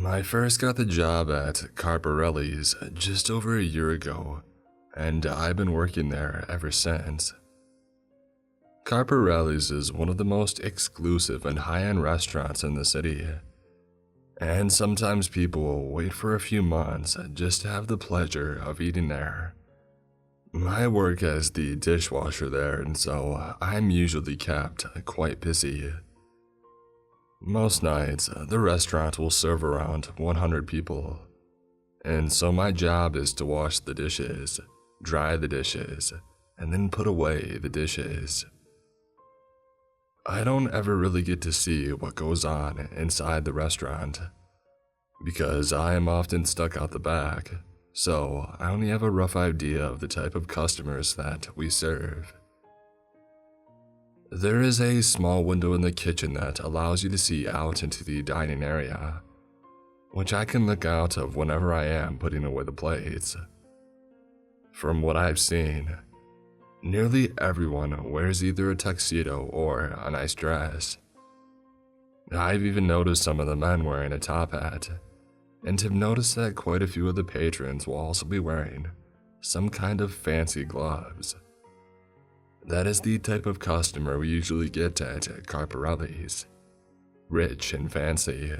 I first got the job at Carparelli's just over a year ago, and I've been working there ever since. Carparelli's is one of the most exclusive and high-end restaurants in the city, and sometimes people will wait for a few months just to have the pleasure of eating there. I work as the dishwasher there, and so I'm usually kept quite busy. Most nights, the restaurant will serve around 100 people, and so my job is to wash the dishes, dry the dishes, and then put away the dishes. I don't ever really get to see what goes on inside the restaurant, because I am often stuck out the back, so I only have a rough idea of the type of customers that we serve. There is a small window in the kitchen that allows you to see out into the dining area, which I can look out of whenever I am putting away the plates. From what I've seen, nearly everyone wears either a tuxedo or a nice dress. I've even noticed some of the men wearing a top hat, and have noticed that quite a few of the patrons will also be wearing some kind of fancy gloves. That is the type of customer we usually get at Carparelli's. Rich and fancy.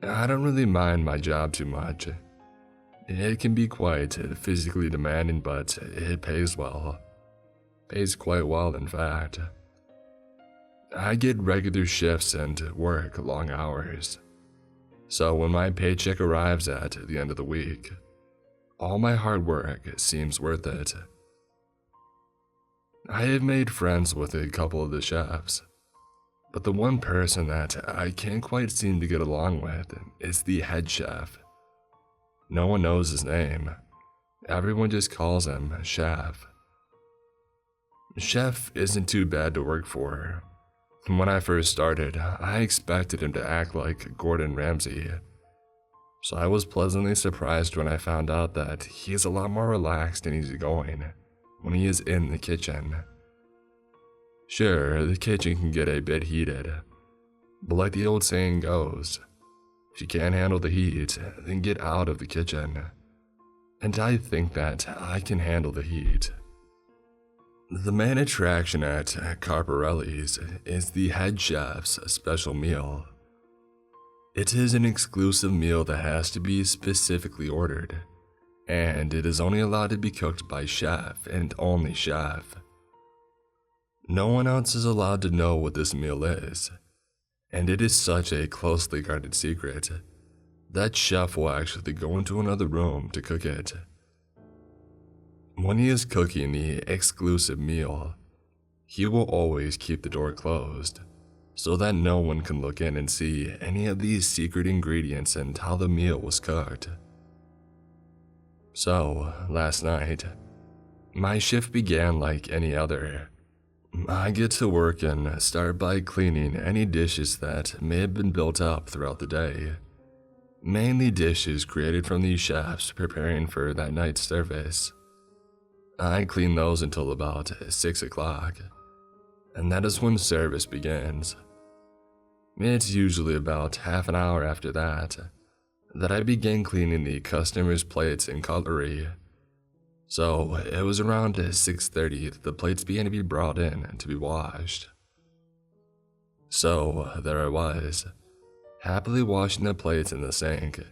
I don't really mind my job too much. It can be quite physically demanding, but it pays well. Pays quite well, in fact. I get regular shifts and work long hours. So when my paycheck arrives at the end of the week, all my hard work seems worth it. I have made friends with a couple of the chefs, but the one person that I can't quite seem to get along with is the head chef. No one knows his name. Everyone just calls him Chef. Chef isn't too bad to work for. When I first started, I expected him to act like Gordon Ramsay, so I was pleasantly surprised when I found out that he is a lot more relaxed and easygoing when he is in the kitchen. Sure, the kitchen can get a bit heated, but like the old saying goes, if you can't handle the heat, then get out of the kitchen. And I think that I can handle the heat. The main attraction at Carparelli's is the head chef's special meal. It is an exclusive meal that has to be specifically ordered, and it is only allowed to be cooked by chef and only chef. No one else is allowed to know what this meal is, and it is such a closely guarded secret that chef will actually go into another room to cook it. When he is cooking the exclusive meal, he will always keep the door closed so that no one can look in and see any of these secret ingredients and how the meal was cooked. So, last night, my shift began like any other. I get to work and start by cleaning any dishes that may have been built up throughout the day. Mainly dishes created from these chefs preparing for that night's service. I clean those until about 6 o'clock, and that is when service begins. It's usually about half an hour after that I begin cleaning the customers' plates and cutlery. So it was around 6:30 that the plates began to be brought in to be washed. So there I was, happily washing the plates in the sink,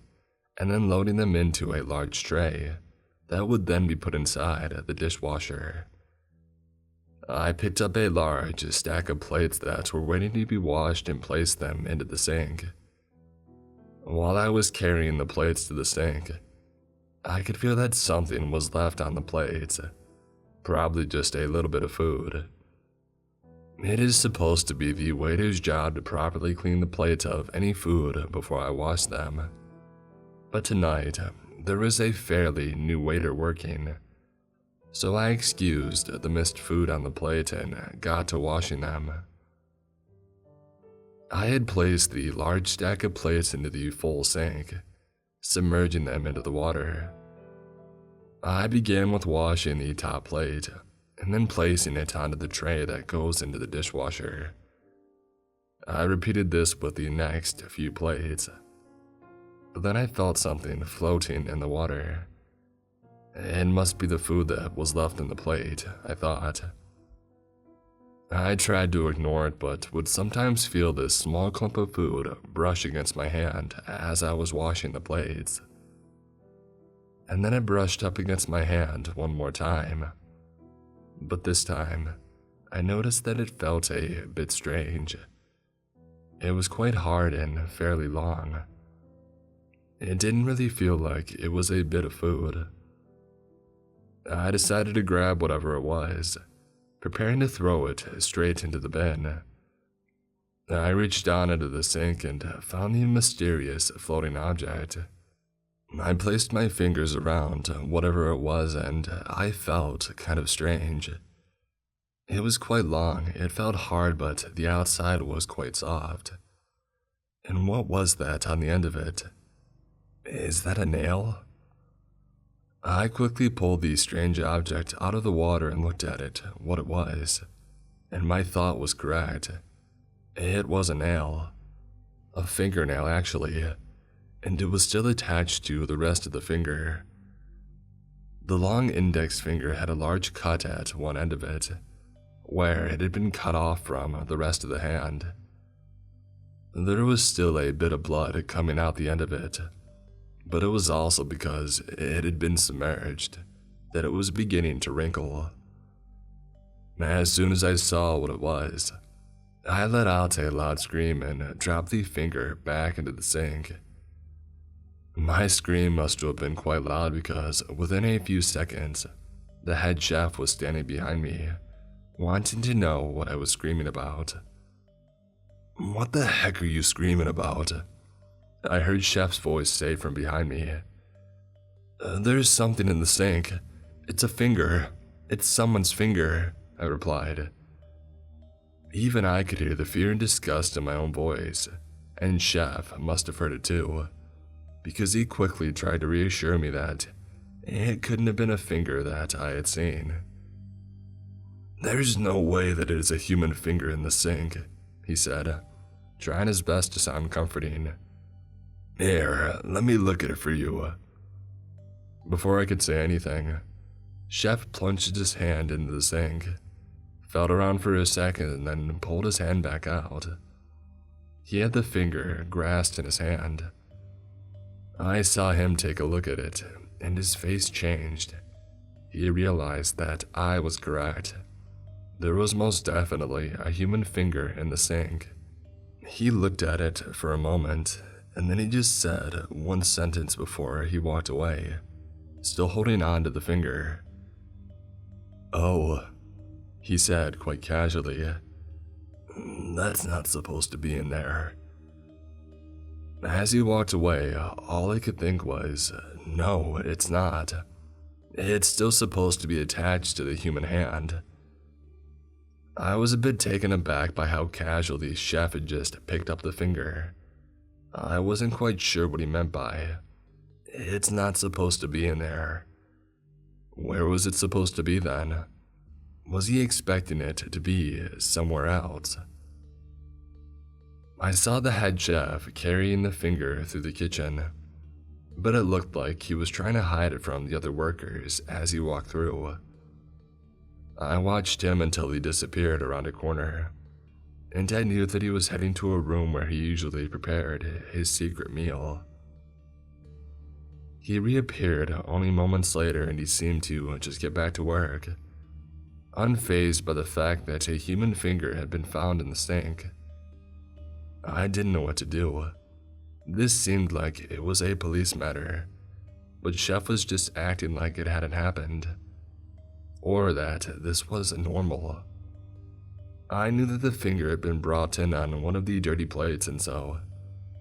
and then loading them into a large tray that would then be put inside the dishwasher. I picked up a large stack of plates that were waiting to be washed and placed them into the sink. While I was carrying the plates to the sink, I could feel that something was left on the plates, probably just a little bit of food. It is supposed to be the waiter's job to properly clean the plates of any food before I wash them. But tonight, there was a fairly new waiter working, so I excused the missed food on the plate and got to washing them. I had placed the large stack of plates into the full sink, submerging them into the water. I began with washing the top plate, and then placing it onto the tray that goes into the dishwasher. I repeated this with the next few plates. But then I felt something floating in the water. It must be the food that was left in the plate, I thought. I tried to ignore it, but would sometimes feel this small clump of food brush against my hand as I was washing the plates. And then it brushed up against my hand one more time. But this time, I noticed that it felt a bit strange. It was quite hard and fairly long. It didn't really feel like it was a bit of food. I decided to grab whatever it was, preparing to throw it straight into the bin. I reached down into the sink and found the mysterious floating object. I placed my fingers around whatever it was and I felt kind of strange. It was quite long, it felt hard, but the outside was quite soft. And what was that on the end of it? Is that a nail? I quickly pulled the strange object out of the water and looked at it, what it was. And my thought was correct. It was a nail. A fingernail, actually. And it was still attached to the rest of the finger. The long index finger had a large cut at one end of it, where it had been cut off from the rest of the hand. There was still a bit of blood coming out the end of it, but it was also because it had been submerged that it was beginning to wrinkle. As soon as I saw what it was, I let out a loud scream and dropped the finger back into the sink. My scream must have been quite loud because within a few seconds, the head chef was standing behind me, wanting to know what I was screaming about. "What the heck are you screaming about?" I heard Chef's voice say from behind me. "There's something in the sink. It's a finger. It's someone's finger," I replied. Even I could hear the fear and disgust in my own voice, and Chef must have heard it too, because he quickly tried to reassure me that it couldn't have been a finger that I had seen. "There's no way that it is a human finger in the sink," he said, trying his best to sound comforting. "Here, let me look at it for you." Before I could say anything, Chef plunged his hand into the sink, felt around for a second, and then pulled his hand back out. He had the finger grasped in his hand. I saw him take a look at it, and his face changed. He realized that I was correct. There was most definitely a human finger in the sink. He looked at it for a moment, and then he just said one sentence before he walked away, still holding on to the finger. "Oh," he said quite casually, "that's not supposed to be in there." As he walked away, all I could think was, no, it's not. It's still supposed to be attached to the human hand. I was a bit taken aback by how casually Chef had just picked up the finger. I wasn't quite sure what he meant by, "It's not supposed to be in there." Where was it supposed to be then? Was he expecting it to be somewhere else? I saw the head chef carrying the finger through the kitchen, but it looked like he was trying to hide it from the other workers as he walked through. I watched him until he disappeared around a corner, and I knew that he was heading to a room where he usually prepared his secret meal. He reappeared only moments later, and he seemed to just get back to work, unfazed by the fact that a human finger had been found in the sink. I didn't know what to do. This seemed like it was a police matter, but Chef was just acting like it hadn't happened, or that this was normal. I knew that the finger had been brought in on one of the dirty plates, and so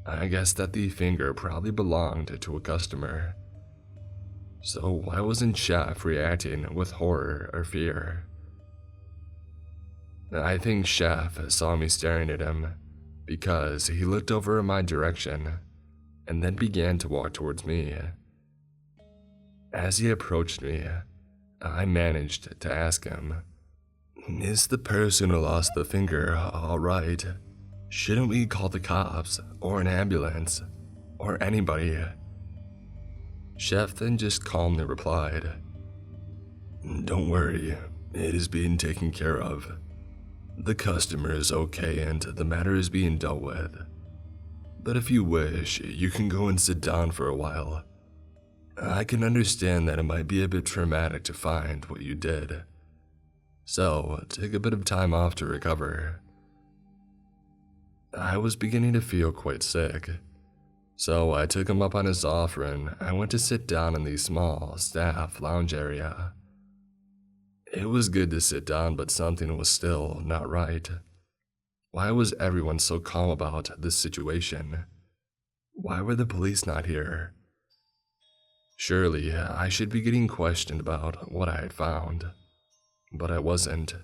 I guessed that the finger probably belonged to a customer. So why wasn't Chef reacting with horror or fear? I think Chef saw me staring at him, because he looked over in my direction and then began to walk towards me. As he approached me, I managed to ask him, "Is the person who lost the finger all right? Shouldn't we call the cops, or an ambulance, or anybody? Chef then just calmly replied, "Don't worry, it is being taken care of. The customer is okay and the matter is being dealt with. But if you wish, you can go and sit down for a while. I can understand that it might be a bit traumatic to find what you did. So, take a bit of time off to recover." I was beginning to feel quite sick, so I took him up on his offer and I went to sit down in the small staff lounge area. It was good to sit down, but something was still not right. Why was everyone so calm about this situation? Why were the police not here? Surely, I should be getting questioned about what I had found, but I wasn't.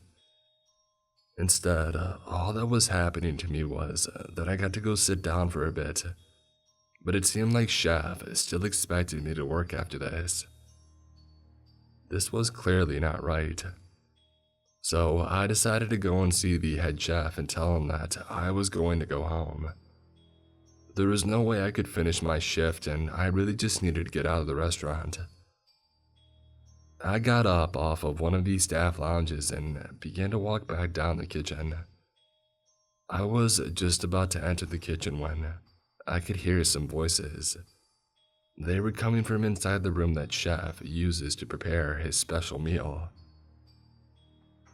Instead, all that was happening to me was that I got to go sit down for a bit, but it seemed like Chef still expected me to work after this. This was clearly not right. So I decided to go and see the head chef and tell him that I was going to go home. There was no way I could finish my shift and I really just needed to get out of the restaurant. I got up off of one of these staff lounges and began to walk back down the kitchen. I was just about to enter the kitchen when I could hear some voices. They were coming from inside the room that Chef uses to prepare his special meal.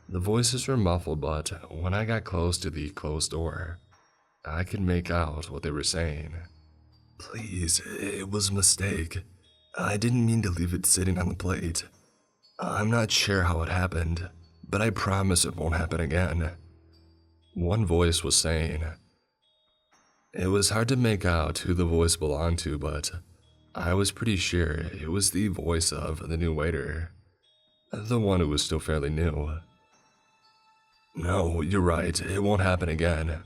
The voices were muffled, but when I got close to the closed door, I could make out what they were saying. "Please, it was a mistake. I didn't mean to leave it sitting on the plate. I'm not sure how it happened, but I promise it won't happen again," one voice was saying. It was hard to make out who the voice belonged to, but I was pretty sure it was the voice of the new waiter, the one who was still fairly new. "No, you're right, it won't happen again,"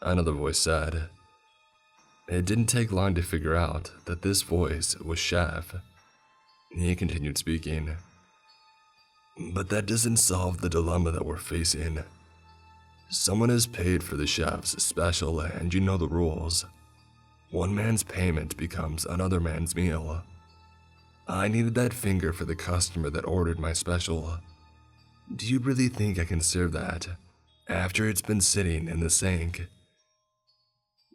another voice said. It didn't take long to figure out that this voice was Chef. He continued speaking. "But that doesn't solve the dilemma that we're facing. Someone has paid for the chef's special and you know the rules. One man's payment becomes another man's meal. I needed that finger for the customer that ordered my special. Do you really think I can serve that after it's been sitting in the sink?"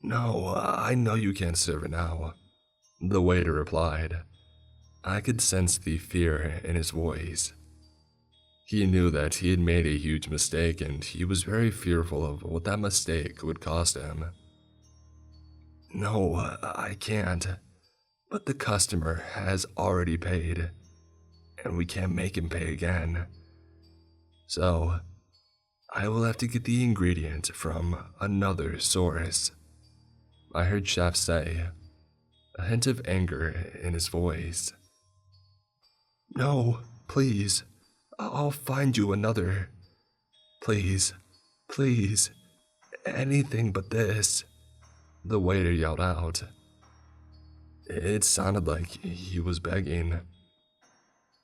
"No, I know you can't serve it now," the waiter replied. I could sense the fear in his voice. He knew that he had made a huge mistake and he was very fearful of what that mistake would cost him. "No, I can't. But the customer has already paid, and we can't make him pay again. So, I will have to get the ingredient from another source," I heard Chef say, a hint of anger in his voice. "No, please. I'll find you another. Please, please, anything but this," the waiter yelled out. It sounded like he was begging.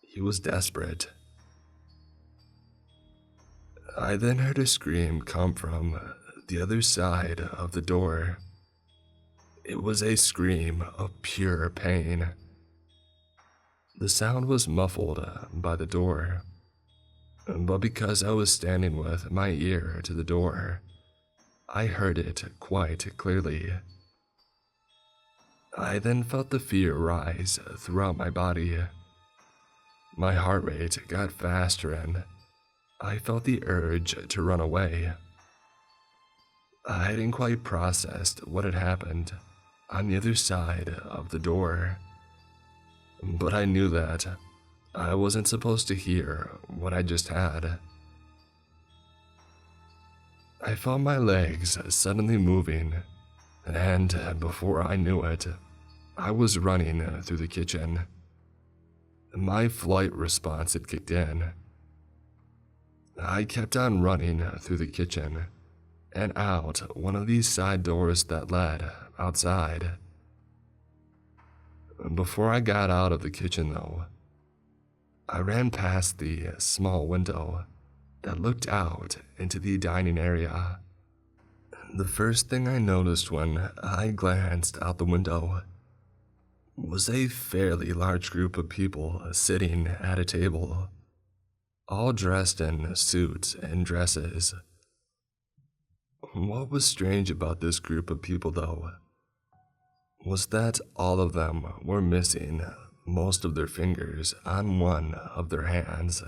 He was desperate. I then heard a scream come from the other side of the door. It was a scream of pure pain. The sound was muffled by the door, but because I was standing with my ear to the door, I heard it quite clearly. I then felt the fear rise throughout my body. My heart rate got faster and I felt the urge to run away. I hadn't quite processed what had happened on the other side of the door, but I knew that I wasn't supposed to hear what I just had. I felt my legs suddenly moving, and before I knew it, I was running through the kitchen. My flight response had kicked in. I kept on running through the kitchen and out one of these side doors that led outside. Before I got out of the kitchen, though, I ran past the small window that looked out into the dining area. The first thing I noticed when I glanced out the window was a fairly large group of people sitting at a table, all dressed in suits and dresses. What was strange about this group of people, though, was that all of them were missing most of their fingers on one of their hands.